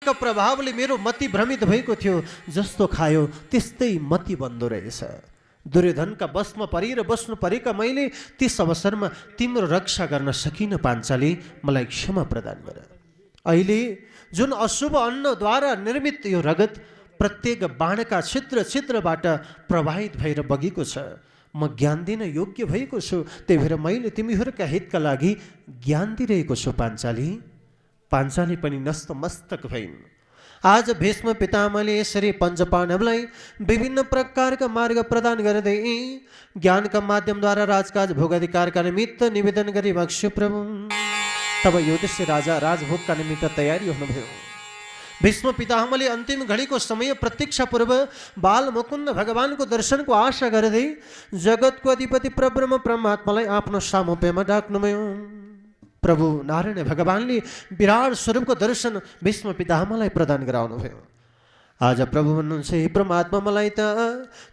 का प्रभावले मेरो मति भ्रमित भएको थियो, जस्तो खायो त्यस्तै मति बन्दो रहेछ। दुर्योधनका बसमा परेर बस्नु परेका मैले त्यस अवसरमा तिम्रो रक्षा गर्न सकिन पाञ्चाली, मलाई क्षमा प्रदान गर। अहिले जुन अशुभ अन्नद्वारा निर्मित यो रगत प्रत्येक बाणका छिद्र छिद्रबाट प्रवाहित भएर बगेको छ। म ज्ञान दिन योग्य भएको छु, त्यही भएर मैले तिमीहरूका हितका लागि ज्ञान दिइरहेको छु पाञ्चाली। पाञ्चाली पनि नस्तमस्तक भइन्। आज भीष्म पितामहले यसरी पञ्चपाण्डवलाई विभिन्न प्रकारका मार्ग प्रदान गर्दै ज्ञानका माध्यमद्वारा राजकाज भोगाधिकारका निमित्त निवेदन गरी बक्ष्यो प्रभु। तब युधिष्ठिर राजा राजभोगका निमित्त तयारी हुनुभयो। भीष्म पितामहले अन्तिम घडीको समय प्रतीक्षापूर्व बाल मुकुन्द भगवानको दर्शनको आशा गर्दै जगतको अधिपति परब्रह्म परमात्मालाई आफ्नो सामुप्यमा डाक्नुभयो। प्रभु नारायण भगवानले विराट स्वरूपको दर्शन भीष्म पितामहलाई प्रदान गराउनुभयो। आज प्रभु भन्नुहुन्छ, हे परमात्मा, मलाई त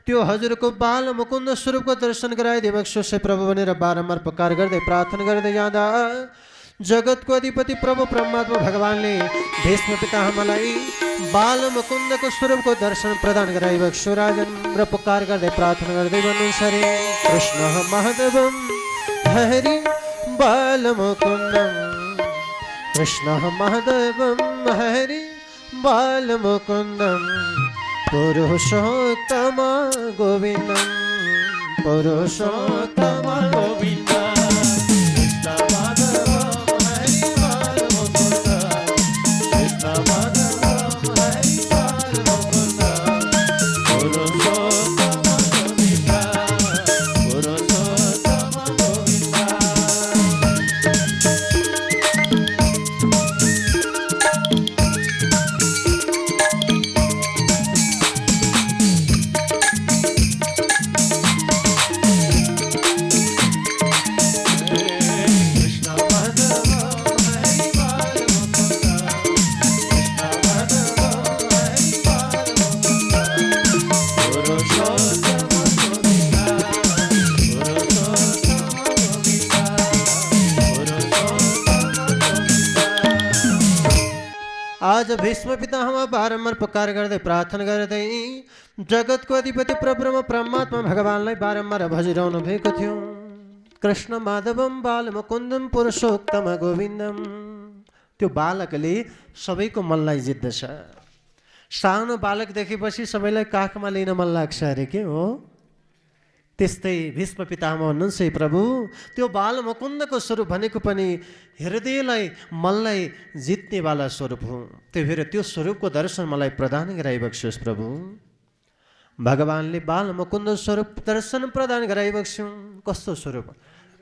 त्यो हजुरको बाल मुकुन्द स्वरूपको दर्शन गराइदिएको से प्रभु भनेर बारम्बार पुकार गर्दै प्रार्थना गर्दै जाँदा जगतको अधिपति प्रभु परमात्मा भगवानले भीष्म पितामहलाई बाल मुकुन्दको स्वरूपको दर्शन प्रदान गराइएको राजन र पुकार गर्दै प्रार्थना गर्दै भन्नुहुन्छ, रे कृष्ण महादेवम हरि बाल मुकुन्दम, कृष्ण महादेवम हरि बाल मुकुन्दम, पुरुषोत्तम गोविन्दम, पुरुषोत्तम गोविन्दम। आज भीष्म पितामह बारम्बार पुकार गर्दै प्रार्थना गर्दै जगतको अधिपति परब्रह्म परमात्मा भगवानलाई बारम्बार भजिरहनु भएको थियो। कृष्ण माधवम बाल मुकुन्दम पुरुषोत्तम गोविन्दम। त्यो बालकले सबैको मनलाई जित्दछ। सानो बालक देखेपछि सबैलाई काखमा लिन मन लाग्छ अरे के हो। त्यस्तै भीष्म पितामह भन्नुहुन्छ, प्रभु त्यो बाल मुकुन्दको स्वरूप भनेको पनि हृदयलाई मनलाई जित्नेवाला स्वरूप हो। त्यही भएर त्यो स्वरूपको दर्शन मलाई प्रदान गराइबक्स्योस् प्रभु। भगवानले बाल मुकुन्द स्वरूप दर्शन प्रदान गराइबक्स्यो। कस्तो स्वरूप?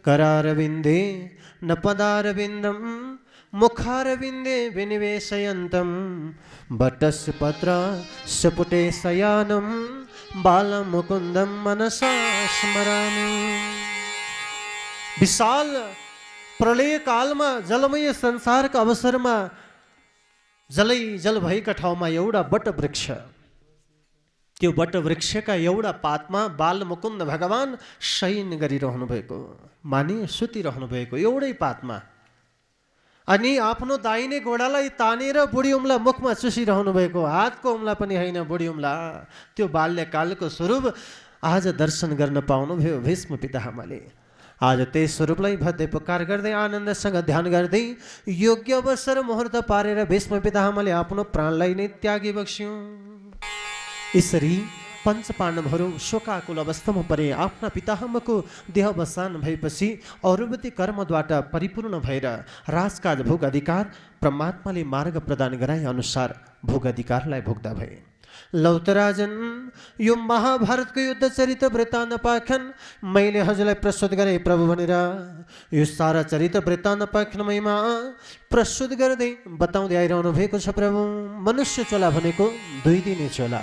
करारविन्दे न पदारविन्दम मुखारविन्दे विनिवेशयन्तम बटस्य पत्र सपुटे शयानम बाल मुकुन्दम मनसा स्मरामि। विशाल प्रलय कालमा जलमय संसारका अवसरमा जलै जल भएका ठाउँमा एउटा बट वृक्ष, त्यो बट वृक्षका एउटा पातमा बाल मुकुन्द भगवान शयन गरिरहनु भएको, माने सुतिरहनु भएको एउटै पातमा। अनि आफ्नो दाहिने घोडालाई तानेर बुढी उम्ला मुखमा चुसिरहनु भएको, हातको उम्ला पनि होइन बुढी उम्ला। त्यो बाल्यकालको स्वरूप आज दर्शन गर्न पाउनुभयो भीष्म पितामहले। आज त्यही स्वरूपलाई भद्दै पुकार गर्दै आनन्दसँग ध्यान गर्दै योग्य अवसर मुहूर्त पारेर भीष्म पितामहले आफ्नो प्राणलाई नै त्यागी बक्स्यो। यसरी पञ्चपाण्डवहरू शोकाकुल अवस्थामा परे। आफ्ना पितामहको देहावसान भएपछि अरूवती कर्मद्वारा परिपूर्ण भएर राजकाज भोग अधिकार परमात्माले मार्ग प्रदान गराए अनुसार भोग अधिकारलाई भोग्दा भए। लौतराजन, यो महाभारतको युद्ध चरित्र वृत्तान्त पाखन मैले हजुरलाई प्रस्तुत गरेँ प्रभु भनेर यो सारा चरित्र वृत्तान्त पाखनमैमा प्रस्तुत गर्दै बताउँदै आइरहनु भएको छ प्रभु। मनुष्य चोला भनेको 2 दिने चोला।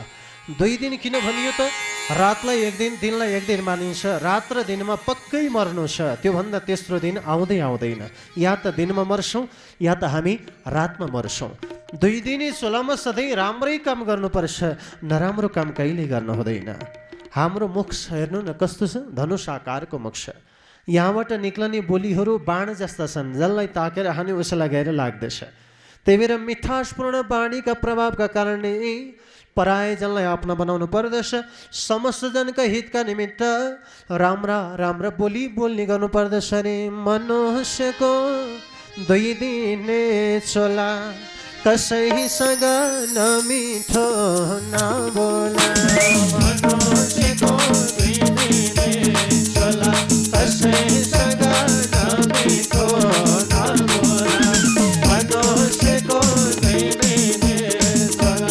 2 दिन किन भनियो त? रातलाई 1 दिन, दिनलाई 1 दिन मानिन्छ। रात र दिनमा पक्कै मर्नु छ, त्योभन्दा तेस्रो दिन आउँदै आउँदैन। या त दिनमा मर्छौँ या त हामी रातमा मर्छौँ। 2 दिने चोलामा सधैँ राम्रै काम गर्नुपर्छ, नराम्रो काम कहिले गर्नु हुँदैन। हाम्रो मुख हेर्नु न कस्तो छ, धनुष आकारको मुख छ। यहाँबाट निक्लने बोलीहरू बाण जस्ता छन्, जसलाई ताकेर हानि उसलाई गएर लाग्दछ। त्यही भएर मिठासपूर्ण वाणीका प्रभावका कारणले पराय जनलाई आफ्नो बनाउनु पर्दछ। समस्त जनका हितका निमित्त राम्रा राम्रा बोली बोल्ने गर्नुपर्दछ रे। मनुष्यको 2 दिने चोला कसैसँग नमिठो नबोला। मनुष्यको 2 दिने चोला कसैसँग नमिठो नबोला। मनुष्यको 2 दिने चोला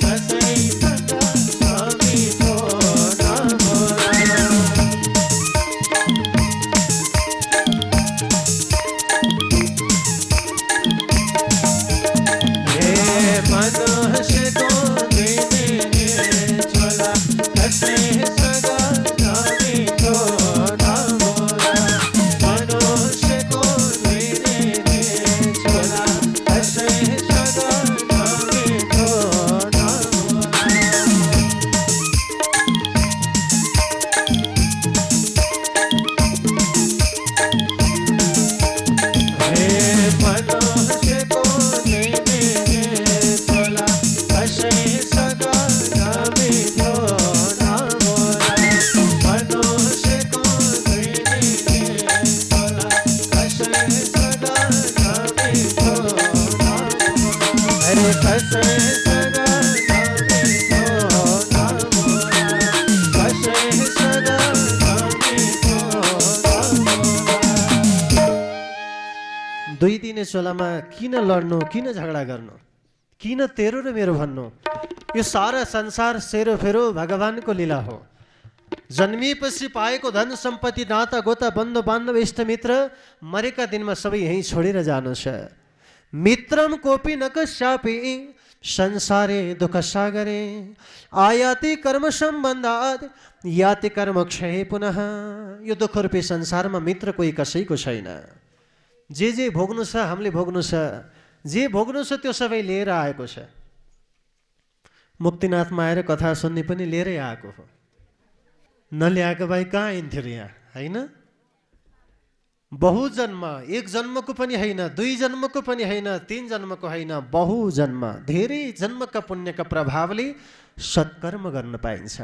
कसैसँग नमिठो नबोला। मनुष्यको 2 दिने चोला कसैसँग नमिठो नबोला। मनुष्यको 2 दिने चोला कसैसँग नमिठो नबोला। मनुष्यको 2 दिने चोला कसैसँग नमिठो नबोला। मनुष्यको 2 दिने चोला कसैसँग नमिठो नबोला। अरे कसैसँग नमिठो नबोला। कसैसँग नमिठो नबोला। 2 दिने चोलामा किन लड्नु, किन झगडा गर्नु, किन तेरो र मेरो भन्नु? यो सारा संसार सेरोफेरो भगवानको लीला हो। जन्मिएपछि पाएको धन सम्पत्ति नाता गोता बन्धु बान्धव इष्टमित्र मरेका दिनमा सबै यहीँ छोडेर जानु छ। मित्रम कोपी न कस्यापि संसारे दुःख सागरे आयाति कर्म सम्बन्धात् याति कर्म क्षय पुनः। यो दुःख रूपी संसारमा मित्र कोही कसैको छैन। जे भोग्नु छ हामीले भोग्नु छ, जे भोग्नु छ त्यो सबै लिएर आएको छ। मुक्तिनाथमा आएर कथा सुन्ने पनि लिएरै आएको हो। नल्याएको भए कहाँ आइन्थ्यो र यहाँ, होइन? बहुजन्म, 1 जन्मको पनि होइन, 2 जन्मको पनि होइन, 3 जन्मको होइन, बहुजन्म, धेरै जन्मका पुण्यका प्रभावले सत्कर्म गर्न पाइन्छ।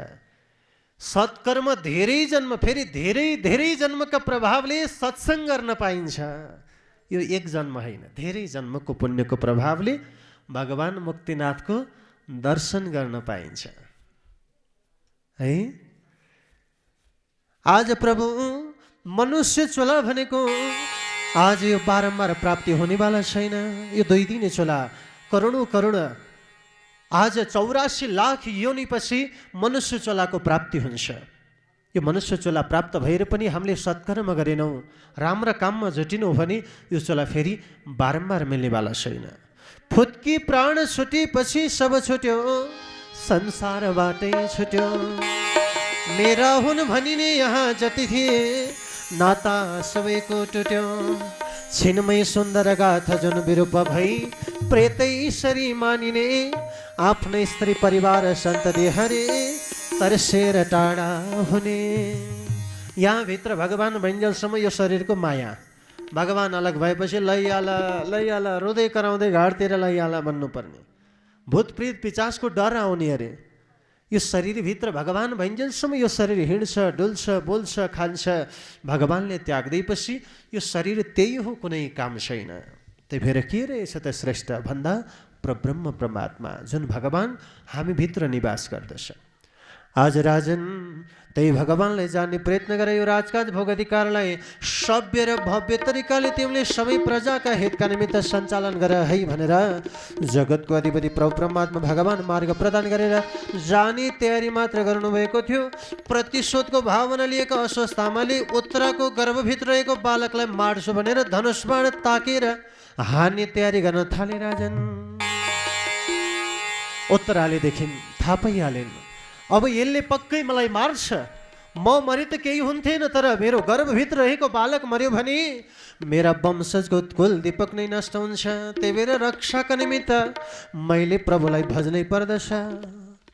सत्कर्म धेरै जन्म, फेरि धेरै धेरै जन्मका प्रभावले सत्सङ्ग गर्न पाइन्छ। यो 1 जन्म होइन, धेरै जन्मको पुण्यको प्रभावले भगवान मुक्तिनाथको दर्शन गर्न पाइन्छ है। आज प्रभु मनुष्य चोला भनेको आज यो बारम्बार प्राप्ति हुनेवाला छैन। यो 2 दिने चोला करोडौँ करोड, आज 84 लाख योनिपछि मनुष्य चोलाको प्राप्ति हुन्छ। यो मनुष्य चोला प्राप्त भएर पनि हामीले सत्कर्म गरेनौँ, राम्रा काममा जुटिनौँ भने यो चोला फेरि बारम्बार मिल्नेवाला छैन। फुत्की प्राण छुटेपछि सब छुट्यो, संसारबाटै छुट्यो। मेरा हुन् भनिने यहाँ जति थिए नाता सबैको टुट्यो। छिनमै सुन्दर गाथा जुन विरूप भई प्रेतै सरी मानिने आफ्नै स्त्री परिवार सन्तति हरे तर्सेर टाढा हुने। यहाँ भित्र भगवान भइन्जेलसम्म यो शरीरको माया, भगवान अलग भएपछि लैहाल लैहाल रुँदै कराउँदै घाटतिर लैहाल भन्नुपर्ने, भूत प्रेत पिचासको डर आउने अरे। यो शरीरभित्र भगवान भइन्जेलसम्म यो शरीर हिँड्छ, डुल्छ, बोल्छ, खान्छ। भगवानले त्याग्दैपछि यो शरीर त्यही हो, कुनै काम छैन। त्यही भएर के रहेछ त श्रेष्ठ भन्दा परब्रह्म परमात्मा जुन भगवान हामीभित्र निवास गर्दछ। आज राजन त्यही भगवानलाई जान्ने प्रयत्न गरे। यो राजकाज भोग अधिकारलाई सभ्य र भव्य तरिकाले तिमीले सबै प्रजाका हितका निमित्त सञ्चालन गर है भनेर जगतको अधिपति प्रभु परमात्मा भगवान मार्ग प्रदान गरेर जाने तयारी मात्र गर्नुभएको थियो। प्रतिशोधको भावना लिएको अस्वस्थामाले उत्तराको गर्भभित्र रहेको बालकलाई मार्छु भनेर धनुषबाण ताकेर हान्ने तयारी गर्न थाले। राजन उत्तरालेदेखि थाहा पाइहालेन्, अब यसले पक्कै मलाई मार्छ। म मरे त केही हुन्थेन, तर मेरो गर्भभित्र रहेको बालक मर्यो भने मेरा वंशजको कुल दीपक नै नष्ट हुन्छ। त्यही भएर रक्षाका निमित्त मैले प्रभुलाई भज्नै पर्दछ।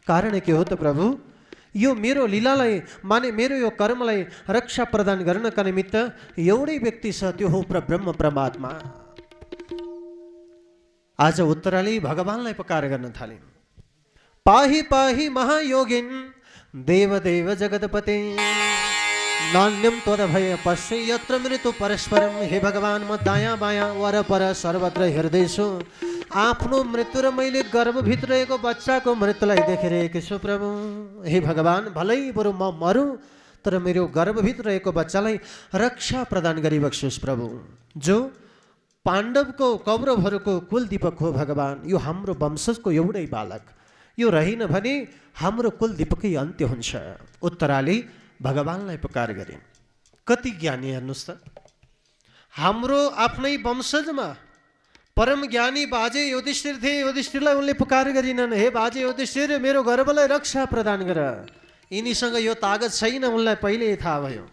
कारण के हो त प्रभु? यो मेरो लीलालाई माने मेरो यो कर्मलाई रक्षा प्रदान गर्नका निमित्त एउटै व्यक्ति छ, त्यो हो परब्रह्म परमात्मा। आज उत्तराले भगवानलाई पुकार गर्न थालिन्। पाहि पाहि महायोगिन देवदेव जगतपते नान्यम त्वदभय पश्य यत्र मृत्यु परस्परम। हे भगवान, म दायाँ बायाँ वरपर सर्वत्र हेर्दैछु। आफ्नो मृत्यु र मैले गर्भभित्र रहेको बच्चाको मृत्युलाई देखिरहेको छु प्रभु। हे भगवान, भलै बरु म मरौँ तर मेरो गर्भभित्र रहेको बच्चालाई रक्षा प्रदान गरिबक्सोस् प्रभु। जो पाण्डवको कौरवहरूको कुलदीपक हो भगवान, यो हाम्रो वंशजको एउटै बालक, यो रहेन भने हाम्रो कुलदीपकै अन्त्य हुन्छ। उत्तराले भगवानलाई पुकार गरिन्। कति ज्ञानी हेर्नुहोस् त, हाम्रो आफ्नै वंशजमा परम ज्ञानी बाजे युधिष्ठिर थिए। युधिष्ठिरलाई उनले पुकार गरिनन्, हे बाजे युधिष्ठिर, मेरो गर्भलाई रक्षा प्रदान गर। यिनीसँग यो तागत छैन, उनलाई पहिल्यै थाहा भयो।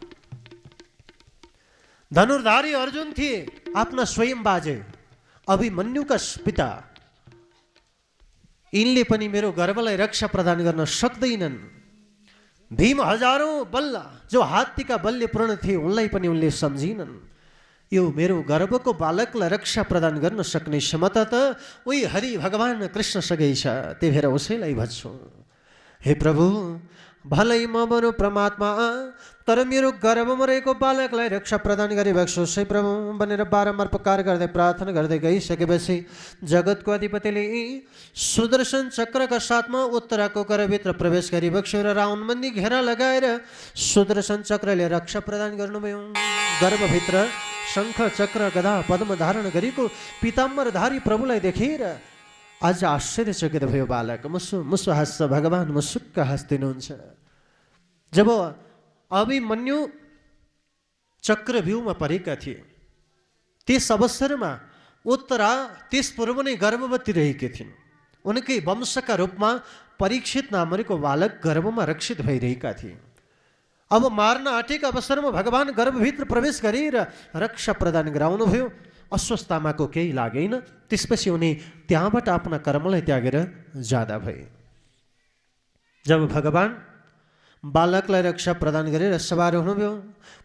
धनुर्धारी अर्जुन थिए, आफ्ना स्वयं बाजे अभिमन्युका पिता, यिनले पनि मेरो गर्भलाई रक्षा प्रदान गर्न सक्दैनन्। भीम हजारौं बल्ल जो हात्तीका बलले पूर्ण थिए, उनलाई पनि उनले सम्झिनन्। यो मेरो गर्भको बालकलाई रक्षा प्रदान गर्न सक्ने क्षमता त उही हरि भगवान कृष्णसँगै छ। त्यही भएर उसैलाई भन्छु, हे प्रभु, भलै म बरु परमात्मा तर मेरो गर्भमा रहेको बालकलाई रक्षा प्रदान गरिबक्सोस् है प्रभु भनेर बारम्बार पुकार गर्दै प्रार्थना गर्दै गइसकेपछि जगतको अधिपतिले सुदर्शन चक्रका साथमा उत्तराको गर्भभित्र प्रवेश गरिबक्स्यो र राउन्डबन्दी घेरा लगाएर सुदर्शन चक्रले रक्षा प्रदान गर्नुभयो। गर्भभित्र शङ्ख चक्र गदा पद्म धारण गरेको पीताम्बरधारी प्रभुलाई देखेर आज आश्चर्यचकित भयो बालक। मुसु मुसु हाँस्छ भगवान, मुसुक्क हाँस्दिनुहुन्छ। जब अभिमन्यु चक्रव्यूहमा परेका थिए त्यस अवसरमा उत्तरा त्यस पूर्व नै गर्भवती रहेकी थिइन्। उनकै वंशका रूपमा परीक्षित नामको बालक गर्भमा रक्षित भइरहेका थिए। अब मार्न आँटेका अवसरमा भगवान गर्भभित्र प्रवेश गरेर रक्षा प्रदान गराउनुभयो। अस्वस्थतामाको केही लागेन। त्यसपछि उनी त्यहाँबाट आफ्ना कर्मलाई त्यागेर जाँदा भए। जब भगवान बालकलाई रक्षा प्रदान गरेर सवार हुनुभयो,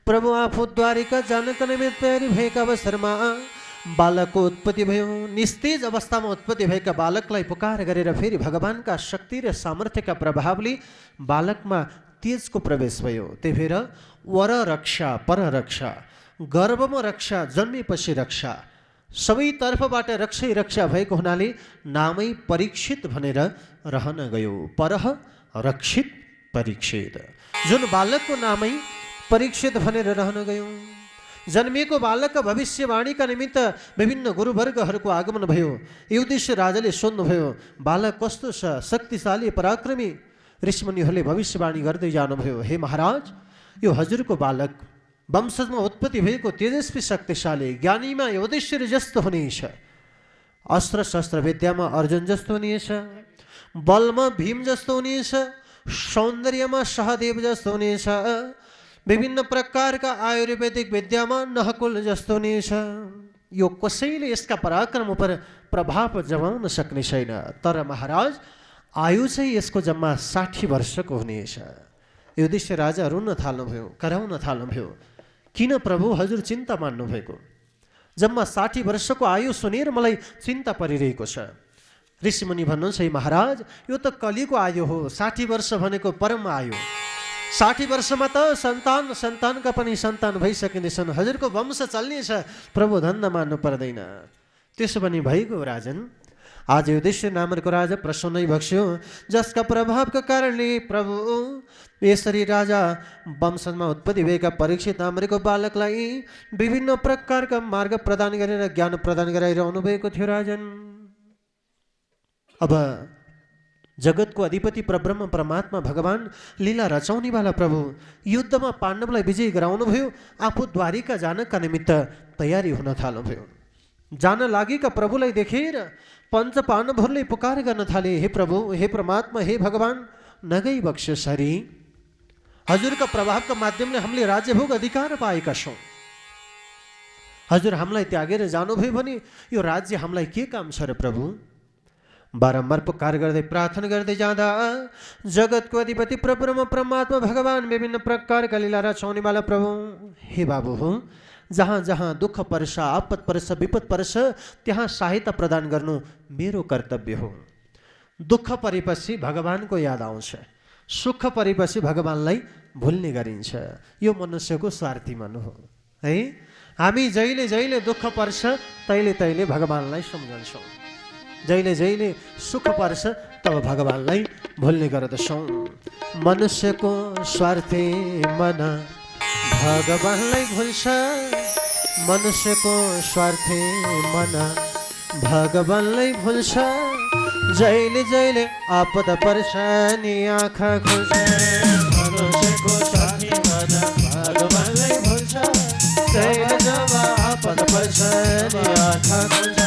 प्रभु आफू द्वारिका जानका निमित्त तयारी भएका अवसरमा बालकको उत्पत्ति भयो। निस्तेज अवस्थामा उत्पत्ति भएका बालकलाई पुकार गरेर फेरि भगवानका शक्ति र सामर्थ्यका प्रभावले बालकमा तेजको प्रवेश भयो। त्यही भएर वर रक्षा पर रक्षा, गर्भमा रक्षा, जन्मेपछि रक्षा, सबैतर्फबाट रक्षै रक्षा भएको हुनाले नामै परीक्षित भनेर रहन गयो। परह रक्षित परीक्षित, जुन बालकको नामै परीक्षित भनेर रहन गयो। जन्मिएको बालकका भविष्यवाणीका निमित्त विभिन्न गुरुवर्गहरूको आगमन भयो। युधिष्ठिर राजाले सोध्नुभयो, बालक कस्तो छ, शक्तिशाली पराक्रमी? ऋषिमुनिहरूले भविष्यवाणी गर्दै जानुभयो, हे महाराज, यो हजुरको बालक वंशजमा उत्पत्ति भएको तेजस्वी शक्तिशाली, ज्ञानीमा युधिष्ठिर जस्तो हुनेछ, अस्त्र शस्त्र विद्यामा अर्जुन जस्तो हुनेछ, बलमा भीम जस्तो हुनेछ, सौन्दर्यमा सहदेव जस्तो हुनेछ, विभिन्न प्रकारका आयुर्वेदिक विद्यामा नहकुल जस्तो हुनेछ। यो कसैले यसका पराक्रम उपर प्रभाव जमाउन सक्ने छैन। तर महाराज, आयु चाहिँ यसको जम्मा 60 वर्षको हुनेछ। युधिष्ठिर राजा रुन थाल्नुभयो, कराउन थाल्नुभयो, किन प्रभु हजुर चिन्ता मान्नुभएको? जम्मा 60 वर्षको आयु सुनेर मलाई चिन्ता परिरहेको छ। ऋषिमुनि भन्नुहुन्छ, हे महाराज, यो त कलिको आयु हो। 60 वर्ष भनेको परम आयु। 60 वर्षमा त सन्तानका पनि सन्तान भइसकिनेछन्, हजुरको वंश चल्नेछ, प्रभु धन्द मान्नु पर्दैन। त्यसो पनि भइगयो राजन। आज युधिष्ठिर नामको राजा प्रसन्नै बक्स्यो, जसका प्रभावका कारणले प्रभु यसरी राजा वंशमा उत्पत्ति भएका परीक्षित नामको बालकलाई विभिन्न प्रकारका मार्ग प्रदान गरेर ज्ञान प्रदान गराइरहनु भएको थियो राजन। अब जगतको अधिपति परब्रह्म परमात्मा भगवान लीला रचाउनेवाला प्रभु युद्धमा पाण्डवलाई विजय गराउनुभयो। आफू द्वारिका जानका निमित्त तयारी हुन थाल्नुभयो। जान लागेका प्रभुलाई देखेर पञ्च पाण्डवहरूले पुकार गर्न थाले, हे प्रभु, हे परमात्मा, हे भगवान, नगई बक्स्योस् हरि, हजुरका प्रभावका माध्यमले हामीले राज्यभोग अधिकार पाएका छौँ। हजुर हामीलाई त्यागेर जानुभयो भने यो राज्य हामीलाई के काम छ र प्रभु? बारम्बार पुकार गर्दै प्रार्थना गर्दै जाँदा जगतको अधिपति परब्रह्म परमात्मा भगवान विभिन्न प्रकारका लीला रचाउनेवाला प्रभु, हे बाबु हो, जहाँ जहाँ दुःख पर्छ, आपत पर्छ, विपद पर्छ, त्यहाँ सहायता प्रदान गर्नु मेरो कर्तव्य हो। दुःख परेपछि भगवानको याद आउँछ, सुख परेपछि भगवानलाई भुल्ने गरिन्छ। यो मनुष्यको स्वार्थी मन हो है। हामी जहिले जहिले दुःख पर्छ तैले तैले भगवानलाई सम्झन्छौँ, जहिले जहिले सुख पर्छ तब भगवानलाई भुल्ने गर्दछौँ। मनुष्यको स्वार्थी मन भगवानलाई भुल्छ, मनुष्यको स्वार्थी मन भगवानलाई भुल्छ। जहिले जहिले आपद पर्छ नि आँखा खुल्छ, मनुष्यको स्वार्थी मन भगवानलाई भुल्छ। जहिले जब आपद पर्छ नि आँखा खुल्छ।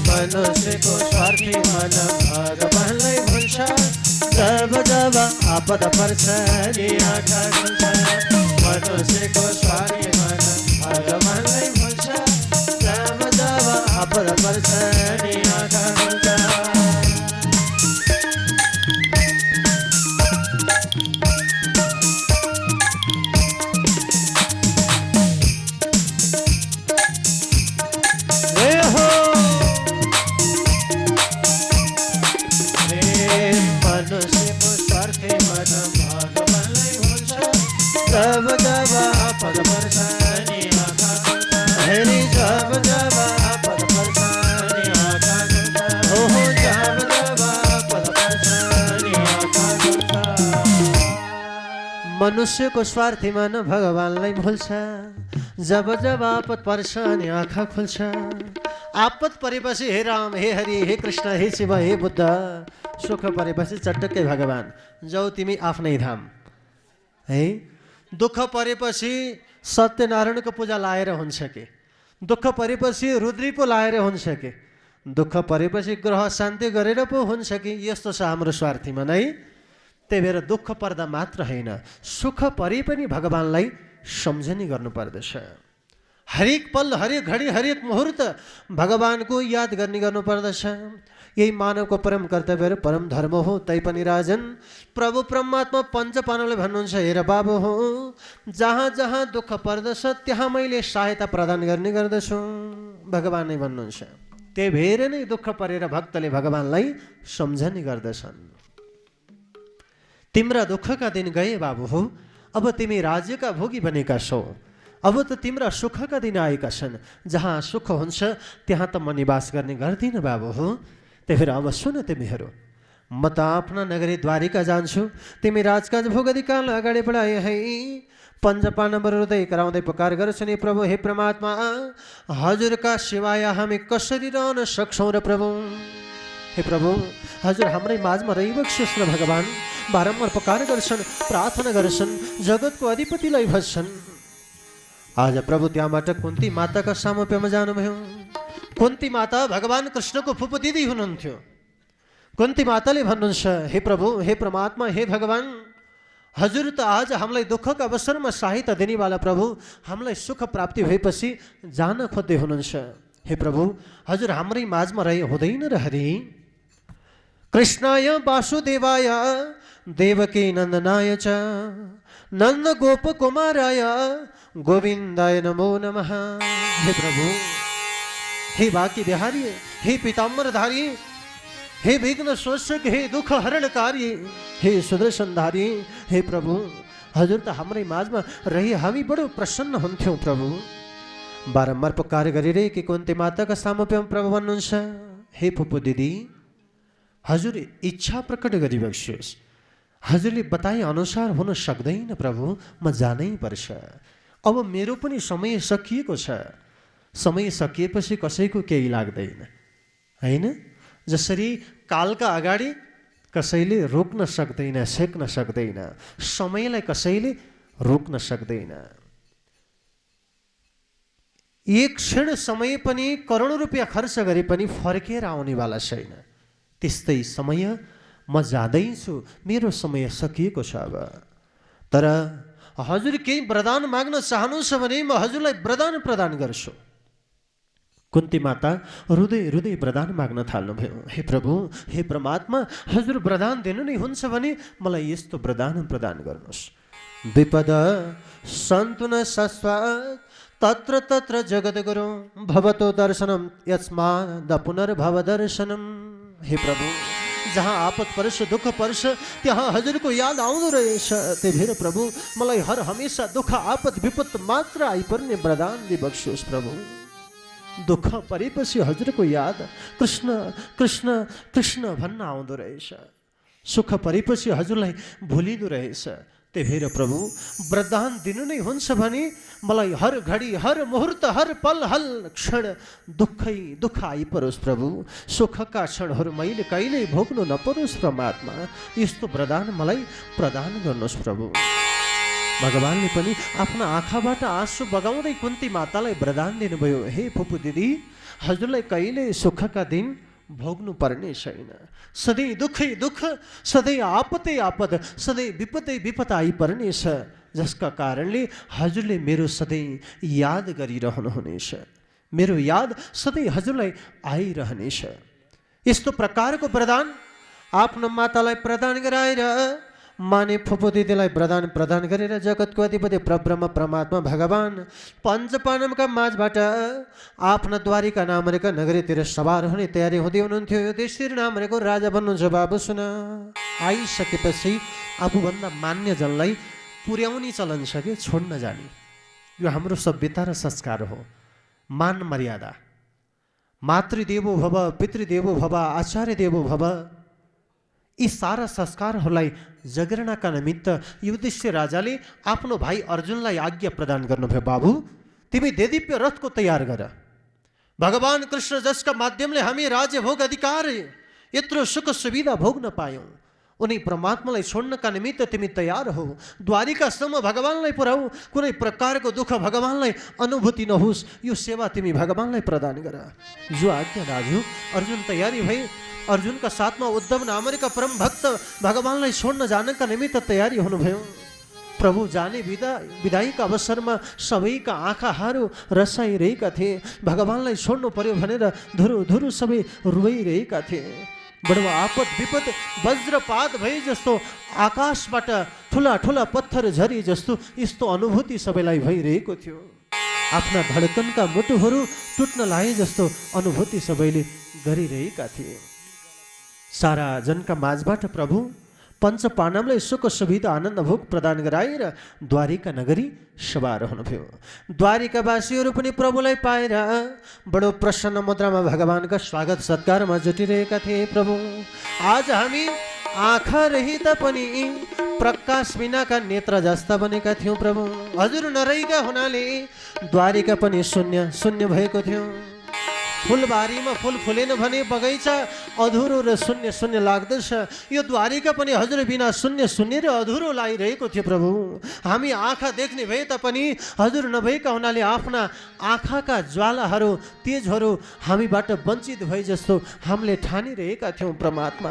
मनुष्यको स्वार्थी मन भगवानलाई भुल्छ, जब जब आपद पर्छ नि आँखा खुल्छ। मनुष्यको स्वार्थी मन भगवानलाई भुल्छ, जब जब आपद पर्छ नि आँखा खुल्छ। मनुष्यको स्वार्थी मन भगवानलाई भुल्छ, जब जब आपत पर्छ अनि आँखा खुल्छ। आपत परेपछि हे राम, हे हरि, हे कृष्ण, हे शिव, हे बुद्ध। सुख परेपछि चटक्कै भगवान, जाऊ तिमी आफ्नै धाम है। दुःख परेपछि सत्यनारायणको पूजा लाएर हुन्छ कि, दुःख परेपछि रुद्री पो लाएर हुन्छ कि, दुःख परेपछि ग्रह शान्ति गरेर पो हुन्छ कि। यस्तो छ हाम्रो स्वार्थी मन है। त्यही भएर दुःख पर्दा मात्र होइन, सुख परे पनि भगवानलाई सम्झने गर्नुपर्दछ। हरेक पल, हरेक घडी, हरेक मुहुर्त भगवानको याद गर्ने गर्नुपर्दछ। यही मानवको परम कर्तव्य र परम धर्म हो। तैपनि राजन प्रभु परमात्मा पञ्चपाण्डवले भन्नुहुन्छ, हेर बाबु हो, जहाँ जहाँ दुःख पर्दछ त्यहाँ मैले सहायता प्रदान गर्ने गर्दछु, भगवान नै भन्नुहुन्छ। त्यही भएर नै दुःख परेर भक्तले भगवानलाई सम्झने गर्दछन्। तिम्रा दुःखका दिन गए बाबु हो, अब तिमी राज्यका भोगी बनेका छौ। अब त तिम्रा सुखका दिन आएका छन्। जहाँ सुख हुन्छ त्यहाँ त म निवास गर्ने गर्दिनँ बाबु हो। त्यही भएर अब सुन तिमीहरू, म त आफ्ना नगरी द्वारिका जान्छु। तिमी राजकाज भोगदी काल अगाडि बढाए है। पञ्चपाण्डव हृदय कराउँदै पुकार गर्छन्, हे प्रभु, हे परमात्मा, हजुरका सिवाय हामी कसरी रहन सक्छौँ र प्रभु। हे प्रभु, हजुर हाम्रै माझमा रहिबक्सियोस् न भगवान। बारम्बार पुकार गर्छन्, प्रार्थना गर्छन्, जगतको अधिपतिलाई भन्छन्। आज प्रभु त्यहाँबाट कुन्ती माताका सामिप्यमा जानुभयो। कुन्ती माता भगवान कृष्णको फुपू दिदी हुनुहुन्थ्यो। कुन्ती माताले भन्नुहुन्छ, हे प्रभु, हे परमात्मा, हे भगवान, हजुर त आज हामीलाई दुःखका अवसरमा सहायता दिनेवाला प्रभु, हामीलाई सुख प्राप्ति भएपछि जान खोज्दै हुनुहुन्छ। हे प्रभु, हजुर हाम्रै माझमा रहे हुँदैन र हरि। कृष्णाय वासुदेवाय देवकी नन्दनाय च नन्द गोप कुमाराय गोविन्दाय नमो नमः। हे प्रभु, हे बाकी बिहारी, हे पीताम्बरधारी, हे विघ्न शोषक, हे दुख हरणकारी, हे सुदर्शनधारी, हे प्रभु, हजुर त हाम्रै माझमा रही हामी बडो प्रसन्न हुन्थ्यौँ प्रभु। बारम्बार पुकार गरिरहेकी कुन्ती माताका सामिप्यमा प्रभु भन्नुहुन्छ, हे फुपू दिदी, हजुर इच्छा प्रकट गरिबक्सियोस्। हजुरले बताए अनुसार हुन सक्दैन प्रभु, म जानै पर्छ। अब मेरो पनि समय सकिएको छ। समय सकिएपछि कसैको केही लाग्दैन होइन। जसरी कालका अगाडि कसैले रोक्न सक्दैन, सेक्न सक्दैन, समयलाई कसैले रोक्न सक्दैन। एक क्षण समय पनि करोडौं रुपियाँ खर्च गरे पनि फर्केर आउनेवाला छैन। त्यस्तै समय म जाँदैछु, मेरो समय सकिएको छ अब। तर हजुर केही वरदान माग्न चाहनुहुन्छ भने म हजुरलाई वरदान प्रदान गर्छु। कुन्ती माता रुँदै रुँदै वरदान माग्न थाल्नुभयो। हे प्रभु, हे परमात्मा, हजुर वरदान दिनु नै हुन्छ भने मलाई यस्तो वरदान प्रदान गर्नुहोस्। विपद सन्तु न शाश्वत तत्र तत्र जगद्गुरु भवतो दर्शनम यस्माद पुनर्भव दर्शनम। हे प्रभु, जहाँ आपत पर्छ, दुःख पर्छ, त्यहाँ हजुरको याद आउँदो रहेछ। त्यही भएर प्रभु, मलाई हर हमेसा दुःख आपत विपत मात्र आइपर्ने वरदान दिबक्सोस्। प्रभु, दुःख परेपछि हजुरको याद कृष्ण कृष्ण कृष्ण भन्न आउँदो रहेछ। सुख परेपछि हजुरलाई भुलिँदो रहेछ। त्यही भएर प्रभु, वरदान दिनु नै हुन्छ भने मलाई हर घडी, हर मुहुर्त, हर पल, हर क्षण दुःखै दुःख आइपरोस्। प्रभु, सुखका क्षणहरू मैले कहिल्यै भोग्नु नपरोस्। परमात्मा, यस्तो वरदान मलाई प्रदान गर्नुहोस्। प्रभु, भगवानले पनि आफ्ना आँखाबाट आँसु बगाउँदै कुन्ती मातालाई वरदान दिनुभयो। हे फुपू दिदी, हजुरलाई कहिले सुखका दिन भोग्नु पर्ने छैन। सधैँ दुःखै दुःख, सधैँ आपतै आपद, सधैँ विपदै विपद आइपर्नेछ, जसका कारणले हजुरले मेरो सधैँ याद गरिरहनुहुनेछ। मेरो याद सधैँ हजुरलाई आइरहनेछ। यस्तो प्रकारको वरदान आफ्नो मातालाई प्रदान गराएर माने फुपू दिदीलाई वरदान प्रदान गरेर जगतको अधिपति परब्रह्म परमात्मा भगवान पञ्चपाण्डवका माझबाट आफ्ना द्वारिका नामरेका नगरीतिर सवार हुने तयारी हुँदै हुनुहुन्थ्यो। युधिष्ठिर नामरेको राजा बन्नुहुन्छ। बाबु सुन, आइसकेपछि आफूभन्दा मान्यजनलाई पुर्याउने चलन छ कि छोड्न जाने। यो हाम्रो सभ्यता र संस्कार हो। मान मर्यादा, मातृदेवो भव, पितृदेवो भव, आचार्य देवो भव, यी सारा संस्कारहरूलाई जगेर्नका निमित्त युधिष्ठिर राजाले आफ्नो भाइ अर्जुनलाई आज्ञा प्रदान गर्नुभयो। बाबु, तिमी देदीप्य रथको तयार गर। भगवान कृष्ण जसका माध्यमले हामी राज्य भोग अधिकार यत्रो सुख सुविधा भोग्न पायौँ, उनी परमात्मालाई छोड्नका निमित्त तिमी तयार हो। द्वारिकासम्म भगवानलाई पुर्याऊ। कुनै प्रकारको दुःख भगवानलाई अनुभूति नहोस्, यो सेवा तिमी भगवानलाई प्रदान गर। जो आज्ञा दाजु। अर्जुन तयारी भई अर्जुनका साथमा उद्धव नामरेका परम भक्त भगवानलाई छोड्न जानका निमित्त तयारी हुनुभयो। प्रभु जाने विदाईका अवसरमा सबैका आँखाहरू रसाइरहेका थिए। भगवानलाई छोड्नु पर्यो भनेर धुरु धुरु सबै रुवाइरहेका थिए। बडो आपद विपद वज्रपात भए जस्तो आकाशबाट ठुला ठुला पत्थर झरी जस्तो यस्तो अनुभूति सबैलाई भइरहेको थियो। आफ्ना धडकनका मुटुहरू टुट्न लागे जस्तो अनुभूति सबैले गरिरहेका थिए। सारा जनका माझबाट प्रभु पञ्चपाण्डवलाई सुख सुविधा आनन्द भोग प्रदान गराएर द्वारिका नगरी सवार हुनुभयो। द्वारिकावासीहरू पनि प्रभुलाई पाएर बडो प्रसन्न मुद्रामा भगवानका स्वागत सत्कारमा जुटिरहेका थिए। प्रभु, आज हामी आँखा रहित पनि प्रकाश बिनाका नेत्र जस्ता बनेका थियौँ। प्रभु, हजुर नरहेका हुनाले द्वारिका पनि शून्य शून्य भएको थियो। फुलबारीमा फुल फुलेन भने बगैँचा अधुरो र शून्य शून्य लाग्दछ। यो द्वारिका पनि हजुर बिना शून्य शून्य र अधुरो लागिरहेको थियो। प्रभु, हामी आँखा देख्ने भए तापनि हजुर नभएका हुनाले आफ्ना आँखाका ज्वालाहरू तेजहरू हामीबाट वञ्चित भए जस्तो हामीले ठानिरहेका थियौँ। परमात्मा,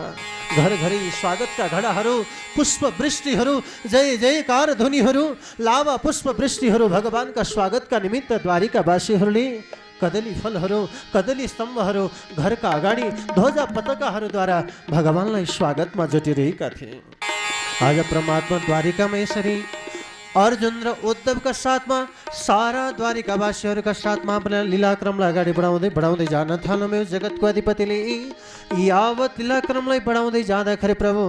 घरघरि स्वागतका घडाहरू, पुष्प वृष्टिहरू, जय जयकार ध्वनिहरू, लावा पुष्प वृष्टिहरू भगवानका स्वागतका निमित्त द्वारिकावासीहरूले कदली फलहरू, कदली स्तम्भहरू, घरका अगाडि ध्वजा पताकाहरूद्वारा भगवानलाई स्वागतमा जुटिरहेका थिए। आज परमात्मा द्वारिकामा यसरी अर्जुन र उद्धवका साथमा सारा द्वारिकावासीहरूका साथमा आफ्ना लीलाक्रमलाई अगाडि बढाउँदै जान थाल्नुभयो। जगतको अधिपतिले यावत लीलाक्रमलाई बढाउँदै जाँदाखेरि प्रभु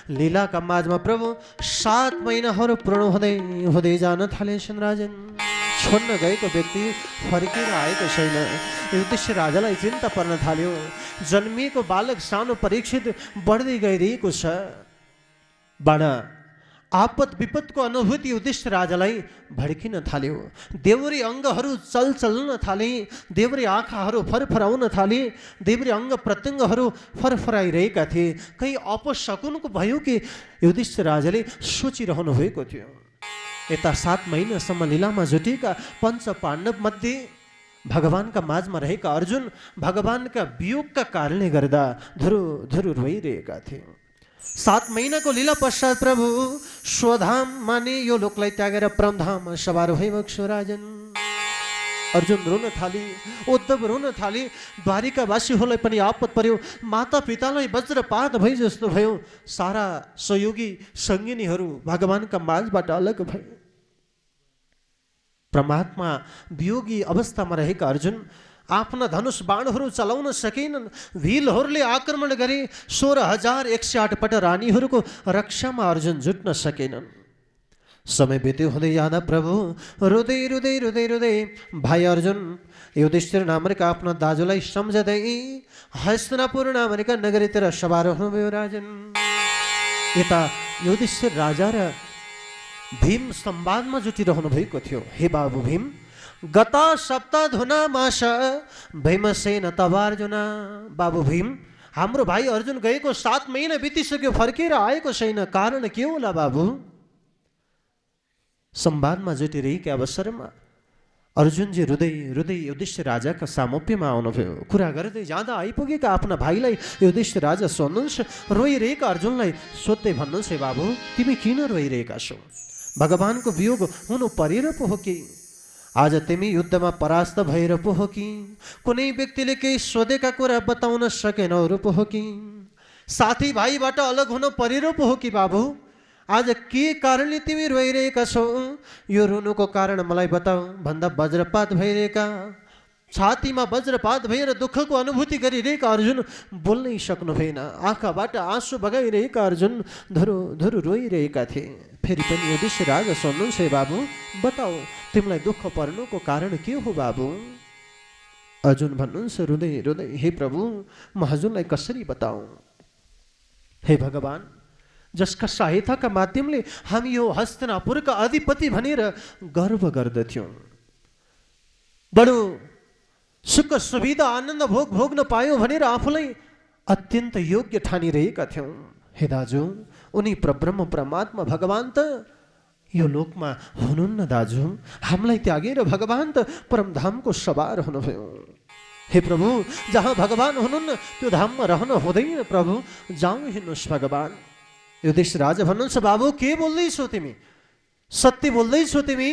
लीलाका माझमा प्रभु 7 महिनाहरू पूर्ण हुँदै जान थालेछन्। राजन, छोड्न गएको व्यक्ति फर्केर आएको छैन। युधिष्ठिर राजालाई चिन्ता पर्न थाल्यो। जन्मिएको बालक सानो परीक्षित बढ्दै गइरहेको छ। बडा आपद विपदको अनुभूति युधिष्ठिर राजालाई भड्किन थाल्यो। देवरी अङ्गहरू चल्न थाले, देवरी आँखाहरू फरफराउन थाले, देवरी अङ्ग प्रत्यङ्गहरू फरफराइरहेका थिए। कहीँ अपशकुनको भयो कि युधिष्ठिर राजाले सोचिरहनु भएको थियो। यता 7 महिनासम्म लीलामा जुटेका पञ्च पाण्डव मध्ये भगवानका माझमा रहेका अर्जुन भगवानका वियोगका कारणले गर्दा धुरु धुरु रोइरहेका थिए। 7 महिनाको लीला पश्चात प्रभु स्वधाम माने यो लोकलाई त्यागेर परमधाम सवार भइबक्सो। राजन, अर्जुन रुन थाली, उद्धव रुन थाली, द्वारिकावासीहरूलाई पनि आपत पर्यो, माता पितालाई वज्रपात भई जस्तो भयो, सारा सहयोगी सङ्गिनीहरू भगवानका माझबाट अलग भए। परमात्मा वियोगी अवस्थामा रहेका अर्जुन आफ्ना धनुष बाणहरू चलाउन सकेनन्। भीलहरूले आक्रमण गरे, 16,108 रानीहरूको रक्षामा अर्जुन जुट्न सकेनन्। समय बित्यो हुँदै जाँदा प्रभु रुँदै रुँदै रुँदै रुँदै भाइ अर्जुन युधिष्ठिर नामका आफ्ना दाजुलाई सम्झँदै हस्तिनापुर नामका नगरीतिर सवार हुनुभयो राजन। यता युधिष्ठिर राजा र भीम संवादमा जुटिरहनु भएको थियो। हे बाबु भीम, गता सप्ताधुना मास भीमसेन तवार्जुना। बाबु भीम, हाम्रो भाइ अर्जुन गएको 7 महिना बितिसक्यो, फर्केर आएको छैन, कारण के होला बाबु? संवादमा जुटिरहेका अवसरमा अर्जुनजी रुँदै रुँदै युधिष्ठिर राजाका सामोप्यमा आउनुभयो। कुरा गर्दै जाँदा आइपुगेका आफ्ना भाइलाई युधिष्ठिर राजा सोध्नुहुन्छ, रोइरहेका अर्जुनलाई सोध्दै भन्नुहुन्छ, हे बाबु तिमी किन रोइरहेका छौ? भगवानको वियोग हुनु परेर पो हो कि? आज तिमी युद्धमा परास्त भएर पो हो कि? कुनै व्यक्तिले केही सोधेका कुरा बताउन सकेनहरू पो हो कि? साथीभाइबाट अलग हुन परेर पो हो कि बाबु? आज के कारणले तिमी रोइरहेका छौ? यो रुनुको कारण मलाई बताऊ भन्दा वज्रपात भइरहेका, छातीमा वज्रपात भएर दुःखको अनुभूति गरिरहेका अर्जुन बोल्नै सक्नु भएन। आँखाबाट आँसु बगाइरहेका अर्जुन धुरु धुरु रोइरहेका थिए। फेरि पनि युधिष्ठिर राजा सोध्नुहुन्छ, हे बाबु बताऊ तिमीलाई दुःख पर्नुको कारण के हो बाबु? अर्जुन भन्नुहुन्छ रुँदै रुँदै, हे प्रभु म हजुरलाई कसरी बताऊ? हे भगवान, जसका सहायताका माध्यमले हामी यो हस्तिनापुरका अधिपति भनेर गर्व गर्दथ्यौँ, बडो सुख सुविधा आनन्द भोग भोग्न पायौँ भनेर आफूलाई अत्यन्त योग्य ठानिरहेका थियौँ। हे दाजु, उनी परब्रह्म परमात्मा भगवान त यो लोकमा हुनुहुन्न दाजु। हामीलाई त्यागेर भगवान त परमधामको सवार हुनुभयो। हे प्रभु, जहाँ भगवान हुनुहुन्न त्यो धाममा रहन हुँदैन प्रभु, जाउँ हिँड्नुहोस् भगवान। युधिष्ठिर राजा भन्नुहुन्छ, बाबु के बोल्दैछौ तिमी? सत्य बोल्दैछौ तिमी?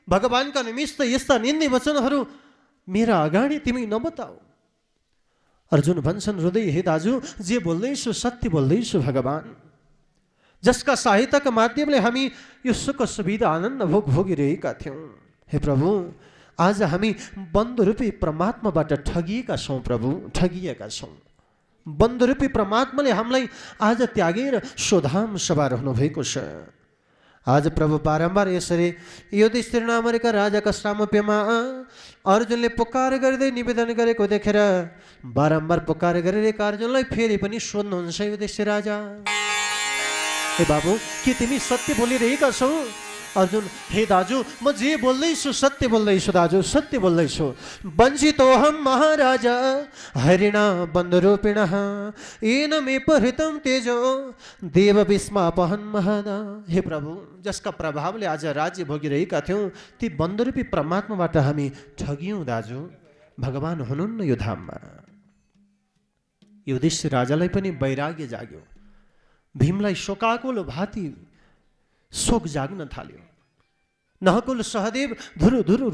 भगवानका निमित्त यस्ता निन्दी वचनहरू मेरा अगाडि तिमी नबताऊ। अर्जुन भन्छन् रुँदै, हे दाजु जे बोल्दैछु सत्य बोल्दैछु भगवान। जसका सहायताका माध्यमले हामी यो सुख सुविधा आनन्द भोग भोगिरहेका थियौँ, हे प्रभु आज हामी बन्धुरूपी परमात्माबाट ठगिएका छौँ प्रभु, ठगिएका छौँ। बन्धुरूपी परमात्माले हामीलाई आज त्यागेर स्वधाम सवार हुनुभएको छ। आज प्रभु बारम्बार यसरी युधिष्ठिर नामका राजाका सामप्यमा अर्जुनले पुकार गर्दै निवेदन गरेको देखेर बारम्बार पुकार गरिरहेका अर्जुनलाई फेरि पनि सोध्नुहुन्छ युधिष्ठिर राजा, हे बाबु के तिमी सत्य बोलिरहेका छौ? अर्जुन, हे दाजु म जे बोल्दैछु सत्य बोल्दैछु दाजु, सत्य बोल्दैछु। वञ्चितोऽहं महाराजा हरिणा बन्धुरूपिणः येन मे परिहृतं तेजो देव विस्मापहन् महदा। हे प्रभु, जसका प्रभावले आज राज्य भोगिरहेका थियौँ ती बन्धुरूपी परमात्माबाट हामी ठगियौँ दाजु। भगवान हुनुहुन्न यो धाममा। युधिष्ठिर राजालाई पनि वैराग्य जाग्यो। भीमलाई शोकाकुल भाती शोक जाग्न थाल्यो। नहकुल सहदेव धुरु धुरु